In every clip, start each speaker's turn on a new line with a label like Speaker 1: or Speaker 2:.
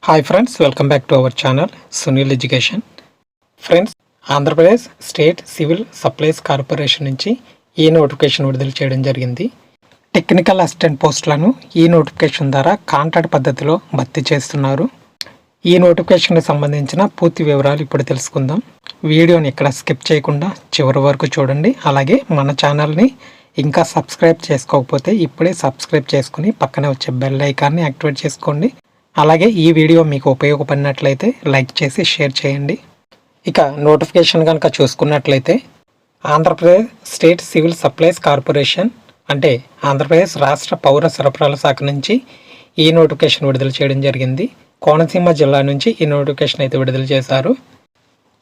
Speaker 1: Hi friends, welcome back to our channel Sunil education. Friends, Andhra Pradesh state civil supplies corporation నుంచి ఈ notification విడుదల చేయడం జరిగింది. టెక్నికల్ అసిస్టెంట్ పోస్టులను ఈ నోటిఫికేషన్ ద్వారా కాంట్రాక్ట్ పద్ధతిలో భర్తీ చేస్తున్నారు. ఈ నోటిఫికేషన్కి సంబంధించిన పూర్తి వివరాలు ఇప్పుడు తెలుసుకుందాం. వీడియోని ఇక్కడ స్కిప్ చేయకుండా చివరి వరకు చూడండి. అలాగే మన ఛానల్ని ఇంకా సబ్స్క్రైబ్ చేసుకోకపోతే ఇప్పుడే సబ్స్క్రైబ్ చేసుకుని పక్కనే వచ్చే బెల్ ఐకాన్ని యాక్టివేట్ చేసుకోండి. అలాగే ఈ వీడియో మీకు ఉపయోగపడినట్లయితే లైక్ చేసి షేర్ చేయండి. ఇక నోటిఫికేషన్ కనుక చూసుకున్నట్లయితే Andhra Pradesh state civil supplies corporation అంటే ఆంధ్రప్రదేశ్ రాష్ట్ర పౌర సరఫరాల శాఖ నుంచి ఈ నోటిఫికేషన్ విడుదల చేయడం జరిగింది. కోనసీమ జిల్లా నుంచి ఈ నోటిఫికేషన్ అయితే విడుదల చేశారు.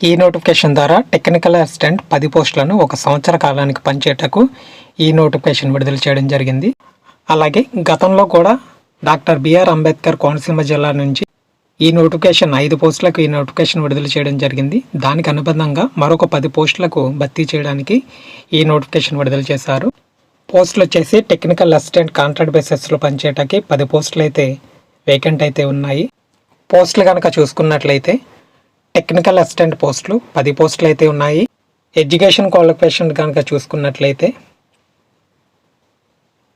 Speaker 1: ఈ నోటిఫికేషన్ ద్వారా టెక్నికల్ అసిస్టెంట్ 10 పోస్టులను 1 సంవత్సర కాలానికి పనిచేయటకు ఈ నోటిఫికేషన్ విడుదల చేయడం జరిగింది. అలాగే గతంలో కూడా డాక్టర్ బిఆర్ అంబేద్కర్ కోనసీమ జిల్లా నుంచి ఈ నోటిఫికేషన్ 5 పోస్టులకు ఈ నోటిఫికేషన్ విడుదల చేయడం జరిగింది. దానికి అనుబంధంగా మరొక 10 పోస్టులకు భర్తీ చేయడానికి ఈ నోటిఫికేషన్ విడుదల చేశారు. పోస్టులు వచ్చేసి టెక్నికల్ అసిస్టెంట్ కాంట్రాక్ట్ బేసిస్లో పనిచేయడానికి 10 పోస్టులు అయితే వేకెంట్ అయితే ఉన్నాయి. పోస్టులు కనుక చూసుకున్నట్లయితే టెక్నికల్ అసిస్టెంట్ పోస్టులు 10 పోస్టులు అయితే ఉన్నాయి. ఎడ్యుకేషన్ క్వాలిఫికేషన్ కనుక చూసుకున్నట్లయితే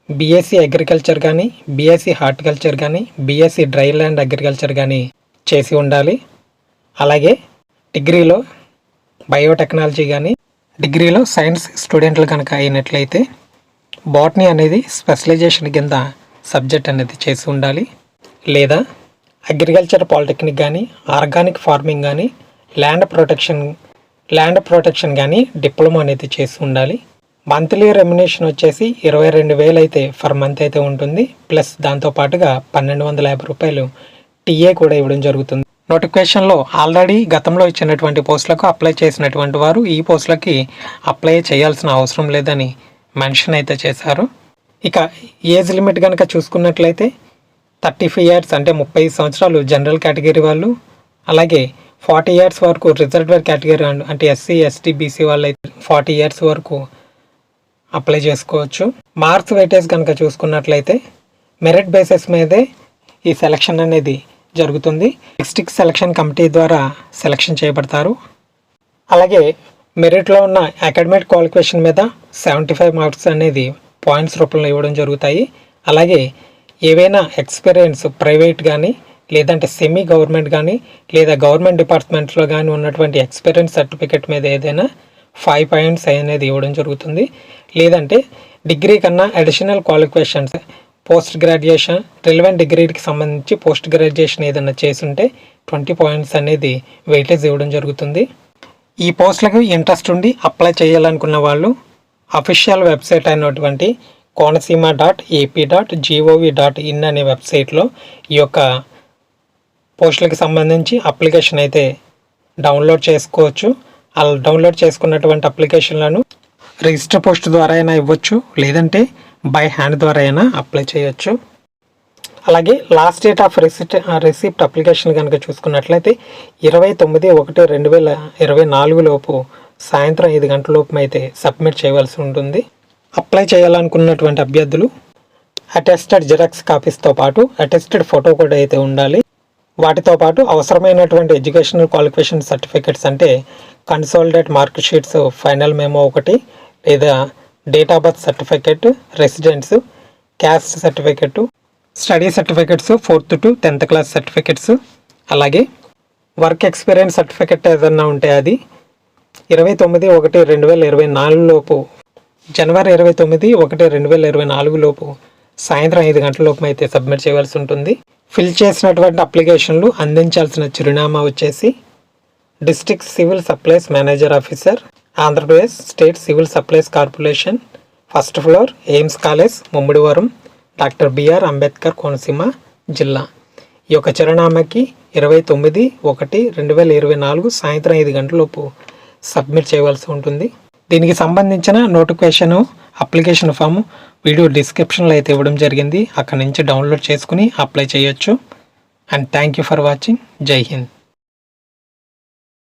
Speaker 1: బీఎస్సీ అగ్రికల్చర్ కానీ, బీఎస్సీ హార్టికల్చర్ కానీ, బీఎస్సీ డ్రై ల్యాండ్ అగ్రికల్చర్ కానీ చేసి ఉండాలి. అలాగే డిగ్రీలో బయోటెక్నాలజీ కానీ, డిగ్రీలో సైన్స్ స్టూడెంట్లు కనుక అయినట్లయితే బాటనీ అనేది స్పెషలైజేషన్ కింద సబ్జెక్ట్ అనేది చేసి ఉండాలి. లేదా అగ్రికల్చర్ పాలిటెక్నిక్ కానీ, ఆర్గానిక్ ఫార్మింగ్ కానీ, ల్యాండ్ ప్రొటెక్షన్ కానీ డిప్లొమా అనేది చేసి ఉండాలి. మంత్లీ రెమ్యునేషన్ వచ్చేసి 22,000 అయితే ఫర్ మంత్ అయితే ఉంటుంది. ప్లస్ దాంతోపాటుగా 1,250 రూపాయలు టీఏ కూడా ఇవ్వడం జరుగుతుంది. నోటిఫికేషన్లో ఆల్రెడీ గతంలో ఇచ్చినటువంటి పోస్టులకు అప్లై చేసినటువంటి వారు ఈ పోస్టులకి అప్లై చేయాల్సిన అవసరం లేదని మెన్షన్ అయితే చేశారు. ఇక ఏజ్ లిమిట్ కనుక చూసుకున్నట్లయితే 35 ఇయర్స్ అంటే 30 సంవత్సరాలు జనరల్ కేటగిరీ వాళ్ళు, అలాగే 40 ఇయర్స్ వరకు రిజర్వ్డ్ కేటగిరీ అంటే ఎస్సీ ఎస్టీ బీసీ వాళ్ళు అయితే 40 ఇయర్స్ వరకు అప్లై చేసుకోవచ్చు. మార్క్స్ వెయిటేజ్ కనుక చూసుకున్నట్లయితే మెరిట్ బేసిస్ మీదే ఈ సెలక్షన్ అనేది జరుగుతుంది. డిస్ట్రిక్ట్ సెలక్షన్ కమిటీ ద్వారా సెలక్షన్ చేయబడతారు. అలాగే మెరిట్లో ఉన్న అకాడమిక్ క్వాలిఫికేషన్ మీద 75 మార్క్స్ అనేది పాయింట్స్ రూపంలో ఇవ్వడం జరుగుతాయి. అలాగే ఏవైనా ఎక్స్పీరియన్స్ ప్రైవేట్ కానీ, లేదంటే సెమీ గవర్నమెంట్ కానీ, లేదా గవర్నమెంట్ డిపార్ట్మెంట్లో కానీ ఉన్నటువంటి ఎక్స్పీరియన్స్ సర్టిఫికేట్ మీద ఏదైనా 5 పాయింట్స్ అనేది ఇవ్వడం జరుగుతుంది. లేదంటే డిగ్రీ కన్నా additional qualifications post graduation relevant డిగ్రీకి సంబంధించి పోస్ట్ గ్రాడ్యుయేషన్ ఏదైనా చేసుంటే 20 పాయింట్స్ అనేది వెయిటేజ్ ఇవ్వడం జరుగుతుంది. ఈ పోస్టులకు ఇంట్రెస్ట్ ఉండి అప్లై చేయాలనుకున్న వాళ్ళు అఫీషియల్ వెబ్సైట్ అయినటువంటి konaseema.ap.gov.in అనే వెబ్సైట్లో ఈ యొక్క పోస్టులకు సంబంధించి అప్లికేషన్ అయితే డౌన్లోడ్ చేసుకోవచ్చు. అలా డౌన్లోడ్ చేసుకున్నటువంటి అప్లికేషన్లను రిజిస్టర్ పోస్ట్ ద్వారా అయినా ఇవ్వచ్చు, లేదంటే బై హ్యాండ్ ద్వారా అయినా అప్లై చేయొచ్చు. అలాగే last date of receipt application కనుక చూసుకున్నట్లయితే 29/1/2024 లోపు సాయంత్రం 5 గంటల లోపు అయితే సబ్మిట్ చేయవలసి ఉంటుంది. అప్లై చేయాలనుకున్నటువంటి అభ్యర్థులు అటెస్టెడ్ జిరాక్స్ కాపీస్తో పాటు అటెస్టెడ్ ఫోటో కూడా అయితే ఉండాలి. వాటితో పాటు అవసరమైనటువంటి ఎడ్యుకేషనల్ క్వాలిఫికేషన్ సర్టిఫికెట్స్ అంటే consolidate mark sheets, final memo ఒకటి, లేదా date of birth certificate, residence, caste certificate, study certificates 4th to 10th class certificates, అలాగే వర్క్ ఎక్స్పీరియన్స్ సర్టిఫికెట్ ఏదన్నా ఉంటే అది 29/1/2024 లోపు జనవరి 29/1/2024 లోపు సాయంత్రం 5 గంటల లోపు అయితే సబ్మిట్ చేయవలసి ఉంటుంది. ఫిల్ చేసినటువంటి అప్లికేషన్లు అందించాల్సిన చిరునామా వచ్చేసి district civil supplies manager officer, Andhra Pradesh state civil supplies corporation, 1st floor, AIIMS college, Mummidivaram, doctor BR Ambedkar Konaseema జిల్లా. ఈ యొక్క చిరునామాకి 29/1/2024 సాయంత్రం 5 గంటలలోపు సబ్మిట్ చేయవలసి ఉంటుంది. దీనికి సంబంధించిన నోటిఫికేషను అప్లికేషన్ ఫామ్ వీడియో డిస్క్రిప్షన్లో అయితే ఇవ్వడం జరిగింది. అక్కడ నుంచి డౌన్లోడ్ చేసుకుని అప్లై చేయొచ్చు. And thank you for watching. జై హింద్.